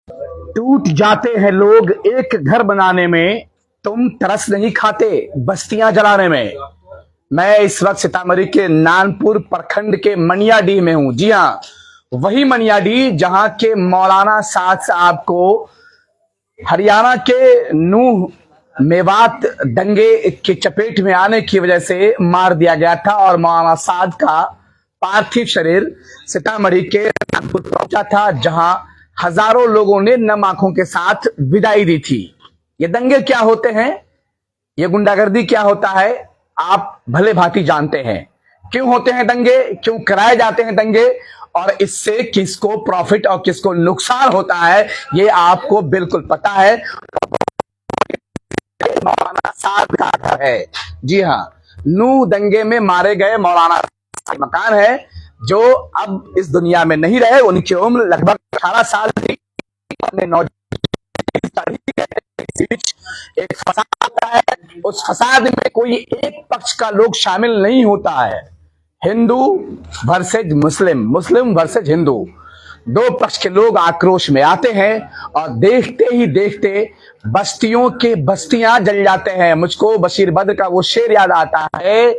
टूट जाते हैं लोग एक घर बनाने में, तुम तरस नहीं खाते बस्तियां जलाने में। मैं इस वक्त सीतामढ़ी के नानपुर प्रखंड के मनियाडीह में हूं। जी हाँ, वही मनियाडीह जहां के मौलाना साद साहब को हरियाणा के नूह मेवात दंगे के चपेट में आने की वजह से मार दिया गया था और मौलाना साद का पार्थिव शरीर सीतामढ़ी के नागपुर पहुंचा था, जहां हजारों लोगों ने नम आंखों के साथ विदाई दी थी। ये दंगे क्या होते हैं, ये गुंडागर्दी क्या होता है, आप भले भांति जानते हैं। क्यों होते हैं दंगे, क्यों कराए जाते हैं दंगे, और इससे किसको प्रॉफिट और किसको नुकसान होता है, ये आपको बिल्कुल पता है। मौलाना साद का घर है। जी हाँ, नूह दंगे में मारे गए मौलाना साद मकान है, जो अब इस दुनिया में नहीं रहे। उनकी उम्र लगभग 18 साल थी। एक फसाद होता है, उस फसाद में कोई एक पक्ष का लोग शामिल नहीं होता है। हिंदू वर्सेज मुस्लिम, मुस्लिम वर्सेज हिंदू, दो पक्ष के लोग आक्रोश में आते हैं और देखते ही देखते बस्तियों के बस्तियां जल जाते हैं। मुझको बशीर बद्र का वो शेर याद आता है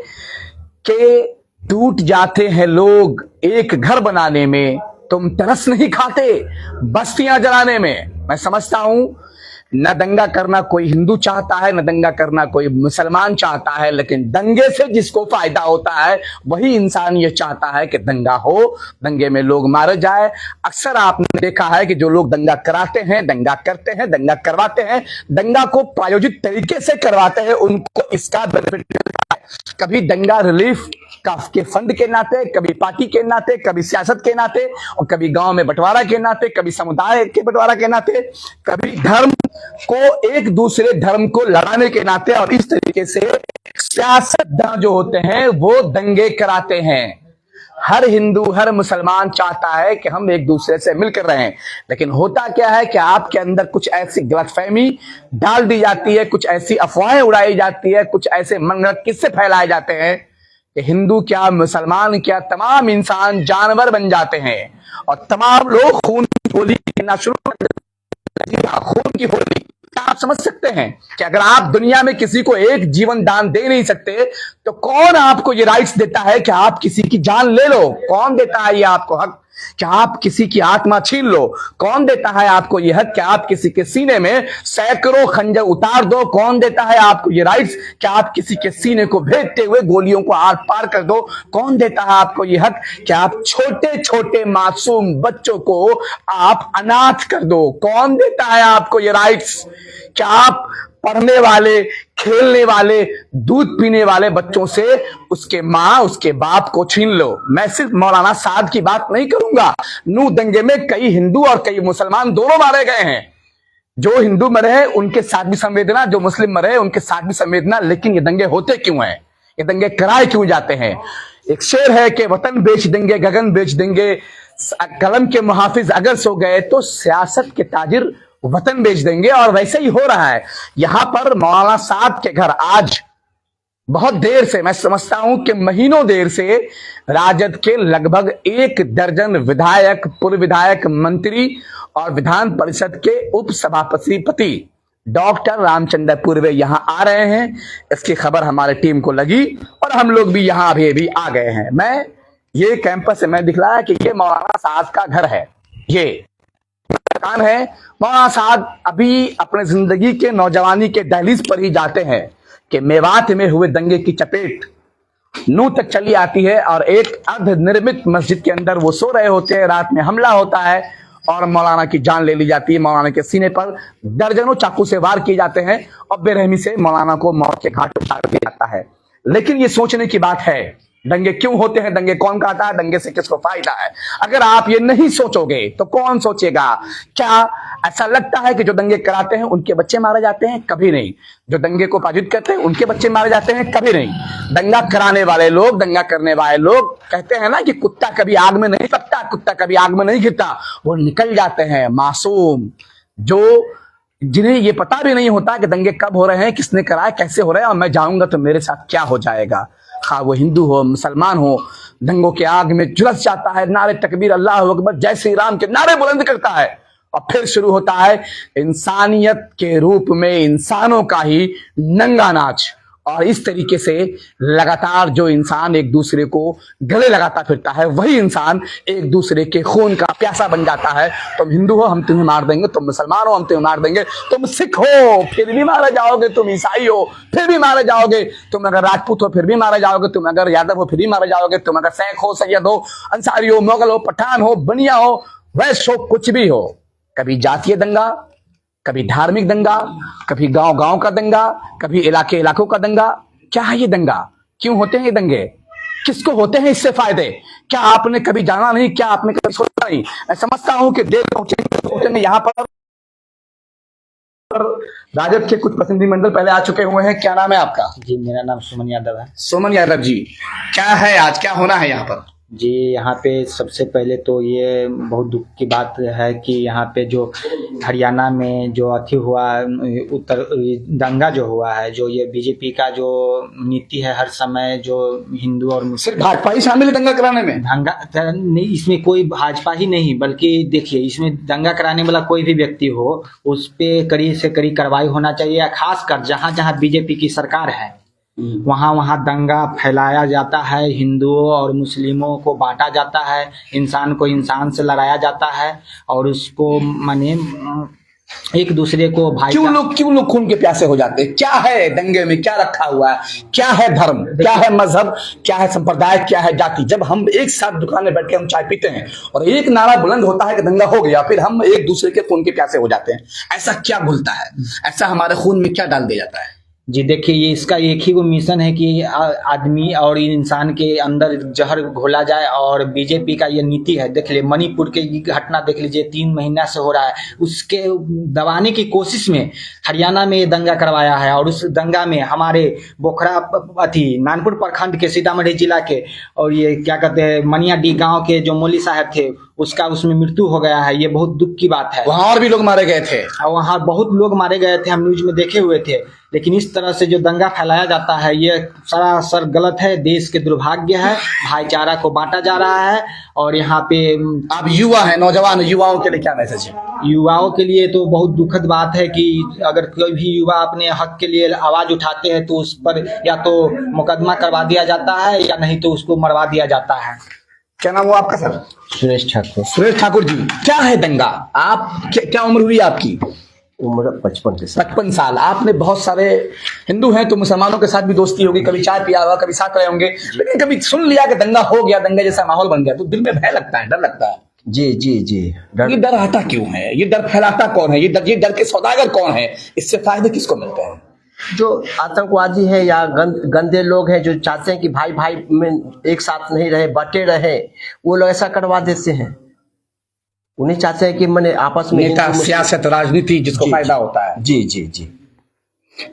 कि टूट जाते हैं लोग एक घर बनाने में, तुम तरस नहीं खाते बस्तियां जलाने में। मैं समझता हूं न दंगा करना कोई हिंदू चाहता है, न दंगा करना कोई मुसलमान चाहता है, लेकिन दंगे से जिसको फायदा होता है वही इंसान ये चाहता है कि दंगा हो, दंगे में लोग मारे जाए। अक्सर आपने देखा है कि जो लोग दंगा कराते हैं, दंगा करते हैं, दंगा करवाते हैं, दंगा को प्रायोजित तरीके से करवाते हैं, उनको इसका बेनिफिट मिलता है। कभी दंगा रिलीफ के फंड के नाते, कभी पार्टी के नाते, कभी सियासत के नाते, और कभी गांव में बंटवारा के नाते, कभी समुदाय के बंटवारा के नाते, कभी धर्म को एक दूसरे धर्म को लड़ाने के नाते। और इस तरीके से सियासतदान जो होते हैं वो दंगे कराते हैं। हर हिंदू, हर मुसलमान चाहता है कि हम एक दूसरे से मिलकर रहें, लेकिन होता क्या है कि आपके अंदर कुछ ऐसी गलतफहमी डाल दी जाती है, कुछ ऐसी अफवाहें उड़ाई जाती है, कुछ ऐसे मनगढ़ंत किस्से फैलाए जाते हैं कि हिंदू क्या, मुसलमान क्या, तमाम इंसान जानवर बन जाते हैं और तमाम लोग खून की होली खेलना शुरू कर देते हैं। खून की होली आप समझ सकते हैं कि अगर आप दुनिया में किसी को एक जीवन दान दे नहीं सकते, तो कौन आपको ये राइट्स देता है कि आप किसी की जान ले लो? कौन देता है ये आपको हक कि आप किसी की आत्मा छीन लो? कौन देता है आपको ये हक कि आप किसी के सीने में सैकड़ों खंजर उतार दो? कौन देता है आपको ये राइट्स कि आप किसी के सीने को भेदते हुए गोलियों को आर पार कर दो? कौन देता है आपको ये हक कि आप छोटे छोटे मासूम बच्चों को आप अनाथ कर दो? कौन देता है आपको ये राइट्स कि आप पढ़ने वाले, खेलने वाले, दूध पीने वाले बच्चों से उसके माँ, उसके बाप को छीन लो? मैं सिर्फ मौलाना साद की बात नहीं करूंगा। नूह दंगे में कई हिंदू और कई मुसलमान दोनों मारे गए हैं। जो हिंदू मरे हैं उनके साथ भी संवेदना, जो मुस्लिम मरे हैं उनके साथ भी संवेदना। लेकिन ये दंगे होते क्यों हैं, ये दंगे कराए क्यों जाते हैं? एक शेर है कि वतन बेच देंगे, गगन बेच देंगे, कलम के मुहाफिज अगर सो गए तो सियासत के ताजिर वतन बेच देंगे। और वैसे ही हो रहा है। यहां पर मौलाना साद के घर आज बहुत देर से, मैं समझता हूं कि महीनों देर से, राजद के लगभग 1 दर्जन विधायक, पूर्व विधायक, मंत्री और विधान परिषद के उप सभापति डॉक्टर रामचंद्र पूर्वे यहां आ रहे हैं। इसकी खबर हमारी टीम को लगी और हम लोग भी यहां अभी आ गए हैं। मैं ये कैंपस से मैं दिखलाया कि ये मौलाना साद का घर है, ये मकान है। मौलाना साद अभी अपने जिंदगी के नौजवानी के दहलीज पर ही जाते हैं कि मेवात में हुए दंगे की चपेट नूह तक चली आती है और एक अर्ध निर्मित मस्जिद के अंदर वो सो रहे होते हैं। रात में हमला होता है और मौलाना की जान ले ली जाती है। मौलाना के सीने पर दर्जनों चाकू से वार किए जाते हैं और बेरहमी से मौलाना को मौत के घाट उतार दिया जाता है। लेकिन ये सोचने की बात है, दंगे क्यों होते हैं, दंगे कौन कराता है, दंगे से किसको फायदा है? अगर आप ये नहीं सोचोगे तो कौन सोचेगा? क्या ऐसा लगता है कि जो दंगे कराते हैं उनके बच्चे मारे जाते हैं? कभी नहीं। जो दंगे को प्रायोजित करते हैं उनके बच्चे मारे जाते हैं? कभी नहीं। दंगा कराने वाले लोग, दंगा करने वाले लोग, कहते हैं ना कि कुत्ता कभी आग में नहीं पकता, कुत्ता कभी आग में नहीं गिरता, वो निकल जाते हैं। मासूम जो जिन्हें ये पता भी नहीं होता कि दंगे कब हो रहे हैं, किसने कराए, कैसे हो रहे हैं, और मैं जाऊंगा तो मेरे साथ क्या हो जाएगा। खा वो हिंदू हो, मुसलमान हो, दंगों के आग में झुलस जाता है, नारे तकबीर, अल्लाह अकबर, जय श्री राम के नारे बुलंद करता है और फिर शुरू होता है इंसानियत के रूप में इंसानों का ही नंगा नाच। और इस तरीके से लगातार जो इंसान एक दूसरे को गले लगाता फिरता है, वही इंसान एक दूसरे के खून का प्यासा बन जाता है। तुम हिंदू हो, हम तुम्हें मार देंगे, तुम मुसलमान हो, हम तुम्हें मार देंगे, तुम सिख हो फिर भी मारे जाओगे, तुम ईसाई हो फिर भी मारे जाओगे, तुम अगर राजपूत हो फिर भी मारे जाओगे, तुम अगर यादव हो फिर भी मारे जाओगे, तुम अगर शेख हो, सैयद हो, अंसारी हो, मुगल हो, पठान हो, बनिया हो, वैश्य हो, कुछ भी हो। कभी जातीय दंगा, कभी धार्मिक दंगा, कभी गांव गांव का दंगा, कभी इलाके इलाकों का दंगा। क्या है ये दंगा? क्यों होते हैं ये दंगे? किसको होते हैं इससे फायदे? क्या आपने कभी जाना नहीं? क्या आपने कभी सोचा नहीं? मैं समझता हूं कि देर पहुंचेंगे यहाँ पर राजद के कुछ प्रतिनिधिमंडल पहले आ चुके हुए हैं। क्या नाम है आपका? जी, मेरा नाम सुमन यादव है। सुमन यादव जी, क्या है आज, क्या होना है यहाँ पर? जी, यहाँ पे सबसे पहले तो ये बहुत दुख की बात है कि यहाँ पे जो हरियाणा में जो अथी हुआ, उत्तर दंगा जो हुआ है, जो ये बीजेपी का जो नीति है, हर समय जो हिंदू और मुस्लिम, सिर्फ भाजपा ही शामिल है दंगा कराने में? दंगा नहीं, इसमें कोई भाजपा ही नहीं, बल्कि देखिए इसमें दंगा कराने वाला कोई भी व्यक्ति हो, उस पे कड़ी से कड़ी कार्रवाई होना चाहिए। खासकर जहाँ जहाँ बीजेपी की सरकार है वहाँ वहाँ दंगा फैलाया जाता है, हिंदुओं और मुस्लिमों को बांटा जाता है, इंसान को इंसान से लड़ाया जाता है और उसको माने एक दूसरे को भाई। क्यों लोग खून के प्यासे हो जाते हैं? क्या है दंगे में? क्या रखा हुआ है? क्या है धर्म, क्या है मजहब, क्या है संप्रदाय, क्या है जाति? जब हम एक साथ दुकान में बैठ के हम चाय पीते हैं और एक नारा बुलंद होता है कि दंगा हो गया, फिर हम एक दूसरे के खून के प्यासे हो जाते हैं। ऐसा क्या घुलता है? ऐसा हमारे खून में क्या डाल दिया जाता है? जी देखिए, ये इसका एक ही वो मिशन है कि आदमी और इंसान के अंदर जहर घोला जाए। और बीजेपी का ये नीति है। देख लीजिए मणिपुर के घटना देख लीजिए, 3 महीना से हो रहा है, उसके दबाने की कोशिश में हरियाणा में ये दंगा करवाया है। और उस दंगा में हमारे बोखरा नानपुर प्रखंड के सीतामढ़ी जिला के और ये क्या कहते हैं मनियाडी गांव के जो मौली साहब थे, उसका उसमें मृत्यु हो गया है। ये बहुत दुख की बात है। वहां और भी लोग मारे गए थे, और वहाँ बहुत लोग मारे गए थे, हम न्यूज में देखे हुए थे। लेकिन इस तरह से जो दंगा फैलाया जाता है ये सरासर गलत है, देश के दुर्भाग्य है, भाईचारा को बांटा जा रहा है। और यहाँ पे आप युवा हैं, नौजवान युवाओं के लिए क्या मैसेज है? युवाओं के लिए तो बहुत दुखद बात है कि अगर कोई भी युवा अपने हक के लिए आवाज उठाते हैं तो उस पर या तो मुकदमा करवा दिया जाता है या नहीं तो उसको मरवा दिया जाता है। क्या नाम हुआ आपका सर? सुरेश ठाकुर। सुरेश ठाकुर जी, क्या है दंगा? आप क्या उम्र हुई आपकी? उम्र 55 साल। आपने बहुत सारे हिंदू हैं तो मुसलमानों के साथ भी दोस्ती होगी, कभी चाय पिया होगा, कभी साथ रहे होंगे, लेकिन कभी सुन लिया कि दंगा हो गया, दंगा जैसा माहौल बन गया तो दिल में भय लगता है, डर लगता है। जी जी जी, ये डर आता क्यों है? ये डर फैलाता कौन है? ये डर के सौदागर कौन है? इससे फायदे किसको मिलते हैं? जो आतंकवादी है या गंदे लोग हैं जो चाहते हैं कि भाई भाई में एक साथ नहीं रहे, बटे रहे, वो लोग ऐसा करवा देते हैं। उन्हें चाहते हैं कि मैंने आपस में नेता, सियासत, राजनीति, जिसको फायदा होता है। जी जी जी।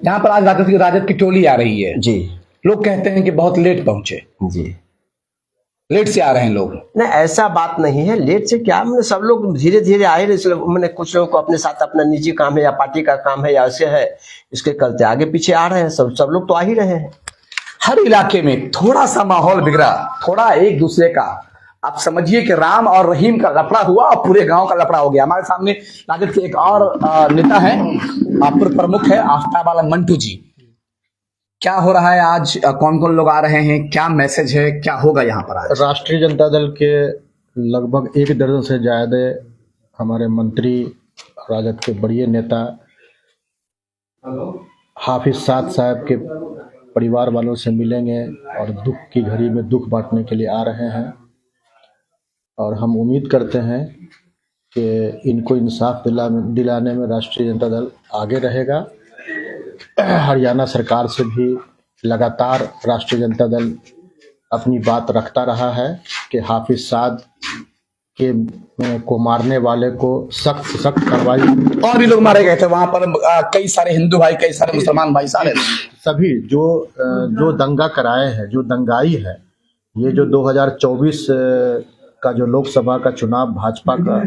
यहाँ पर आज राजद की टोली आ रही है जी। लोग कहते हैं कि बहुत लेट पहुंचे। जी, लेट से आ रहे हैं लोग। नहीं ऐसा बात नहीं है, लेट से क्या, मैंने सब लोग धीरे धीरे आए। मैंने कुछ लोगों को अपने साथ अपना निजी काम है या पार्टी का काम है या ऐसे है, इसके करते आगे पीछे आ रहे हैं। सब लोग तो आ ही रहे हैं। हर इलाके में थोड़ा सा माहौल बिगड़ा, थोड़ा एक दूसरे का, आप समझिए कि राम और रहीम का लफड़ा हुआ और पूरे गांव का लफड़ा हो गया। हमारे सामने राजद के एक और नेता है, पूर्व प्रमुख है आफ्ताब आलम मंटू जी। क्या हो रहा है आज? कौन कौन लोग आ रहे हैं? क्या मैसेज है? क्या होगा यहाँ पर आज? राष्ट्रीय जनता दल के लगभग 1 दर्जन से ज्यादा हमारे मंत्री, राजद के बड़े नेता हाफिज साद साहब के परिवार वालों से मिलेंगे और दुख की घड़ी में दुख बांटने के लिए आ रहे हैं। और हम उम्मीद करते हैं कि इनको इंसाफ दिलाने में राष्ट्रीय जनता दल आगे रहेगा। हरियाणा सरकार से भी लगातार राष्ट्रीय जनता दल अपनी बात रखता रहा है कि हाफिज साद के को मारने वाले को सख्त कार्रवाई। और भी लोग मारे गए थे वहां पर, कई सारे हिंदू भाई, कई सारे मुसलमान भाई, सारे सभी जो दंगा कराए हैं, जो दंगाई है, ये जो 2024 का जो लोकसभा का चुनाव भाजपा का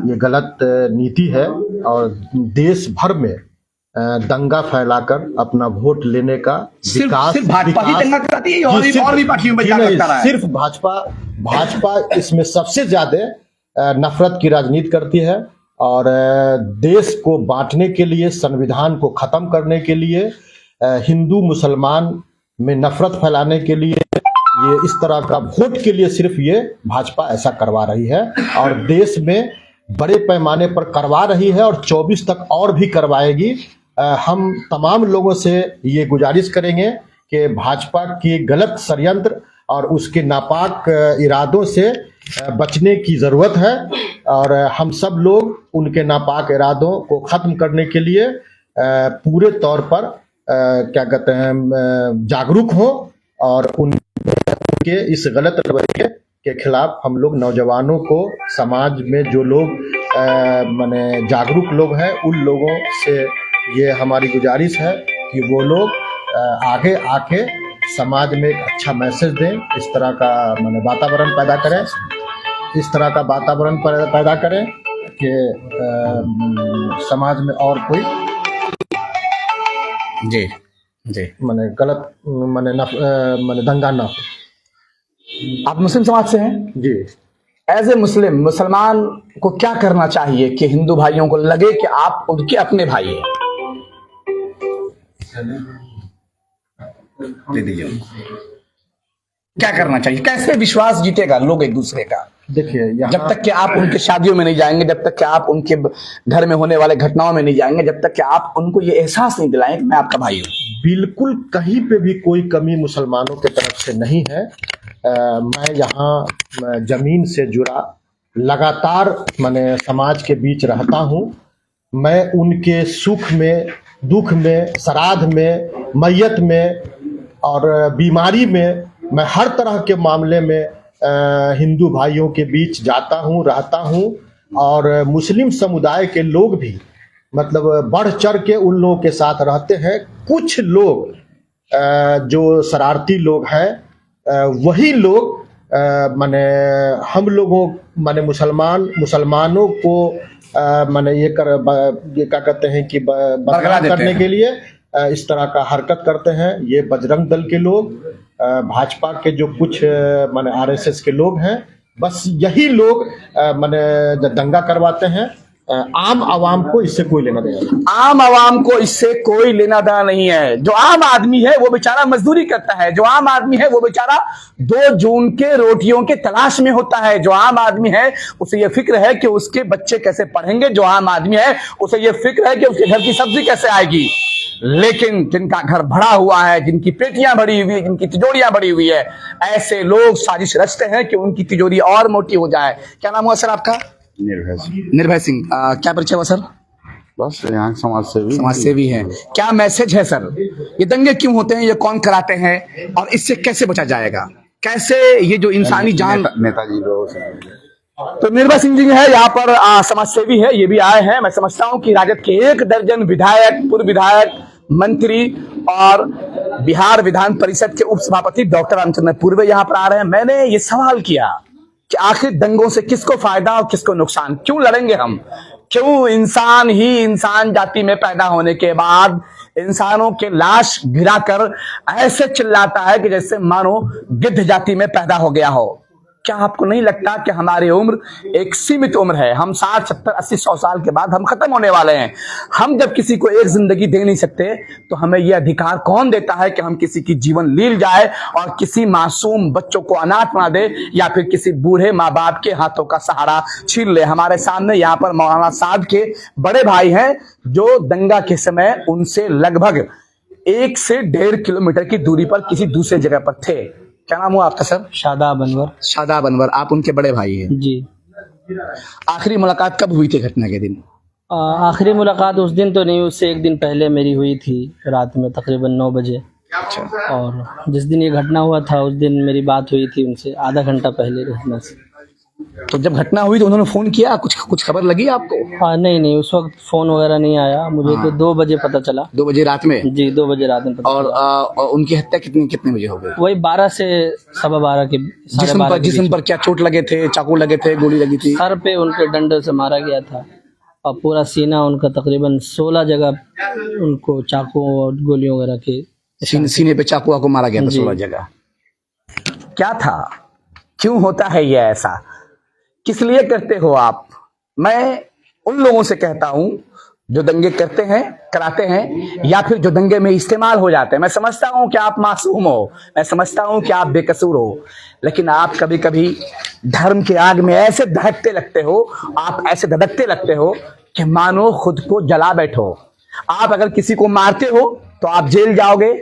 ये गलत नीति है और देश भर में दंगा फैलाकर अपना वोट लेने का विकास। सिर्फ भाजपा ही दंगा कराती है और भी पार्टियों में जाकर करता रहा है? सिर्फ भाजपा इसमें सबसे ज्यादा नफरत की राजनीति करती है और देश को बांटने के लिए, संविधान को खत्म करने के लिए, हिंदू मुसलमान में नफरत फैलाने के लिए, ये इस तरह का वोट के लिए सिर्फ ये भाजपा ऐसा करवा रही है और देश में बड़े पैमाने पर करवा रही है और 24 तक और भी करवाएगी। हम तमाम लोगों से ये गुजारिश करेंगे कि भाजपा की गलत षड्यंत्र और उसके नापाक इरादों से बचने की ज़रूरत है और हम सब लोग उनके नापाक इरादों को ख़त्म करने के लिए पूरे तौर पर क्या कहते हैं जागरूक हों और उनके इस गलत रवैये के खिलाफ हम लोग नौजवानों को, समाज में जो लोग माने जागरूक लोग हैं, उन लोगों से ये हमारी गुजारिश है कि वो लोग आगे आके समाज में एक अच्छा मैसेज दें, इस तरह का माने वातावरण पैदा करें, इस तरह का वातावरण पैदा करें कि समाज में और कोई जी जी माने गलत माने दंगा ना हो। आप मुस्लिम समाज से हैं? जी। एज ए मुसलमान को क्या करना चाहिए कि हिंदू भाइयों को लगे कि आप उनके अपने भाई हैं? दे दीजिए। क्या करना चाहिए? कैसे विश्वास जीतेगा लोग एक दूसरे का? देखिए, जब तक कि आप उनके शादियों में नहीं जाएंगे, जब तक कि आप उनके घर में होने वाले घटनाओं में नहीं जाएंगे, जब तक कि आप उनको ये एहसास नहीं दिलाएं कि मैं आपका भाई हूँ। बिल्कुल कहीं पे भी कोई कमी मुसलमानों की तरफ से नहीं है। मैं यहाँ जमीन से जुड़ा लगातार माने समाज के बीच रहता हूँ। मैं उनके सुख में, दुख में, श्राद्ध में, मैयत में और बीमारी में, मैं हर तरह के मामले में हिंदू भाइयों के बीच जाता हूँ, रहता हूँ और मुस्लिम समुदाय के लोग भी मतलब बढ़ चढ़ के उन लोगों के साथ रहते हैं। कुछ लोग जो शरारती लोग हैं वही लोग माने हम लोगों माने मुसलमानों को माने ये क्या कहते हैं कि बदनाम करने के लिए इस तरह का हरकत करते हैं। ये बजरंग दल के लोग, भाजपा के जो कुछ माने आरएसएस के लोग हैं, बस यही लोग माने दंगा करवाते हैं। आम आवाम को इससे कोई लेना देना नहीं। आम आवाम को इससे कोई लेना देना नहीं है। जो आम आदमी है वो बेचारा मजदूरी करता है, जो आम आदमी है वो बेचारा 2 जून के रोटियों के तलाश में होता है। जो आम आदमी है उसे ये फिक्र है कि उसके बच्चे कैसे पढ़ेंगे, जो आम आदमी है उसे ये फिक्र है कि उसके घर की सब्जी कैसे आएगी। लेकिन जिनका घर भरा हुआ है, जिनकी पेटियां भरी हुई है, जिनकी तिजोरियां भरी हुई है, ऐसे लोग साजिश रचते हैं कि उनकी तिजोरी और मोटी हो जाए। क्या नाम हुआ सर आपका? निर्भय सिंह। क्या परिचय हुआ सर? बस यहाँ समाज सेवी है। क्या मैसेज है सर? ये दंगे क्यों होते हैं, ये कौन कराते हैं और इससे कैसे बचा जाएगा? कैसे ये जो इंसानी जान नेताजी तो निर्भय सिंह जी है यहाँ पर समाज सेवी है, ये भी आए हैं। मैं समझता हूँ कि राजद के 1 दर्जन विधायक, पूर्व विधायक, मंत्री और बिहार विधान परिषद के उप सभापति डॉक्टर रामचंद्र पूर्वे यहाँ पर आ रहे हैं। मैंने ये सवाल किया कि आखिर दंगों से किसको फायदा और किसको नुकसान? क्यों लड़ेंगे हम? क्यों इंसान ही इंसान जाति में पैदा होने के बाद इंसानों के लाश गिराकर ऐसे चिल्लाता है कि जैसे मानो गिद्ध जाति में पैदा हो गया हो? क्या आपको नहीं लगता कि हमारी उम्र एक सीमित उम्र है? हम 60, 70, 80, 100 साल के बाद हम खत्म होने वाले हैं। हम जब किसी को एक जिंदगी दे नहीं सकते तो हमें यह अधिकार कौन देता है कि हम किसी की जीवन लील जाए और किसी मासूम बच्चों को अनाथ बना दे या फिर किसी बूढ़े माँ बाप के हाथों का सहारा छीन ले? हमारे सामने यहाँ पर मौलाना साहब के बड़े भाई हैं जो दंगा के समय उनसे लगभग 1 से 1.5 किलोमीटर की दूरी पर किसी दूसरे जगह पर थे। क्या नाम हुआ आपका सर? शादाब अनवर। शादाब अनवर, आप उनके बड़े भाई हैं? जी। आखिरी मुलाकात कब हुई थी घटना के दिन? आखिरी मुलाकात उस दिन तो नहीं, उससे 1 दिन पहले मेरी हुई थी, रात में तकरीबन 9 बजे। और जिस दिन ये घटना हुआ था उस दिन मेरी बात हुई थी उनसे आधा घंटा पहले घटना से। तो जब घटना हुई तो उन्होंने फोन किया? कुछ खबर लगी आपको? हाँ, नहीं, उस वक्त फोन वगैरह नहीं आया मुझे। तो 2 बजे पता चला। 2 बजे रात में? जी, 2 बजे रात में पता और, चला। और उनकी हत्या कितने बजे हो गई? वही 12 से 12:15 के जिस्म पर क्या चोट लगे थे? चाकू लगे थे? गोली लगी थी? सर पे उनके डंडे से मारा गया था और पूरा सीना उनका तकरीबन 16 जगह उनको चाकू और गोलियों वगैरह के सीने पे चाकू को मारा गया था 16 जगह। क्या था? क्यों होता है ये ऐसा? किस लिए करते हो आप? मैं उन लोगों से कहता हूं जो दंगे करते हैं, कराते हैं, या फिर जो दंगे में इस्तेमाल हो जाते हैं। मैं समझता हूं कि आप मासूम हो, मैं समझता हूं कि आप बेकसूर हो, लेकिन आप कभी कभी धर्म की आग में ऐसे धड़कते लगते हो, आप ऐसे धड़कते लगते हो कि मानो खुद को जला बैठो। आप अगर किसी को मारते हो तो आप जेल जाओगे,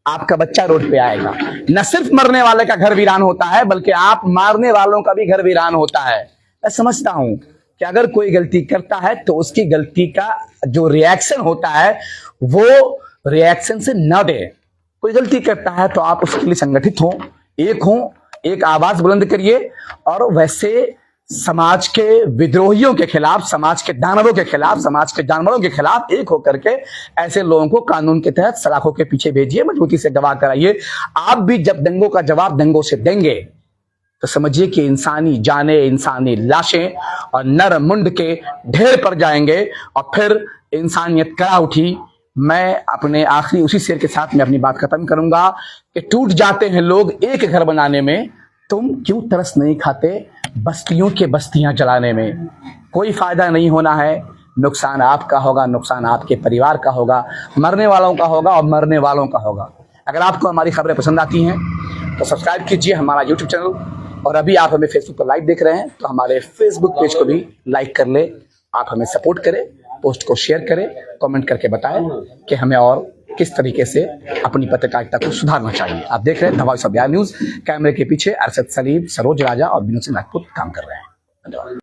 आपका बच्चा रोड पे आएगा। न सिर्फ मरने वाले का घर वीरान होता है, बल्कि आप मारने वालों का भी घर वीरान होता है। मैं समझता हूं कि अगर कोई गलती करता है तो उसकी गलती का जो रिएक्शन होता है वो रिएक्शन से न डरे। कोई गलती करता है तो आप उसके लिए संगठित हो, एक आवाज बुलंद करिए, और वैसे समाज के विद्रोहियों के खिलाफ, समाज के दानवों के खिलाफ, समाज के जानवरों के खिलाफ एक होकर के ऐसे लोगों को कानून के तहत सलाखों के पीछे भेजिए, मजबूती से गवाह कराइए। आप भी जब दंगों का जवाब दंगों से देंगे तो समझिए कि इंसानी जाने, इंसानी लाशें और नर मुंड के ढेर पड़ जाएंगे, और फिर इंसानियत करा उठी। मैं अपने आखिरी उसी शेर के साथ मैं अपनी बात खत्म करूंगा कि टूट जाते हैं लोग एक घर बनाने में, तुम क्यों तरस नहीं खाते बस्तियों के बस्तियां जलाने में। कोई फायदा नहीं होना है, नुकसान आपका होगा, नुकसान आपके परिवार का होगा, मरने वालों का होगा और मरने वालों का होगा। अगर आपको हमारी खबरें पसंद आती हैं तो सब्सक्राइब कीजिए हमारा यूट्यूब चैनल, और अभी आप हमें फेसबुक पर लाइव देख रहे हैं तो हमारे फेसबुक पेज को भी लाइक कर ले। आप हमें सपोर्ट करें, पोस्ट को शेयर करें, कमेंट करके बताएं कि हमें और किस तरीके से अपनी पत्रकारिता को सुधारना चाहिए। आप देख रहे हैं the voice of Bihar news. कैमरे के पीछे अरशद सलीम, सरोज राजा और विनोद सिंह राजपूत काम कर रहे हैं। धन्यवाद।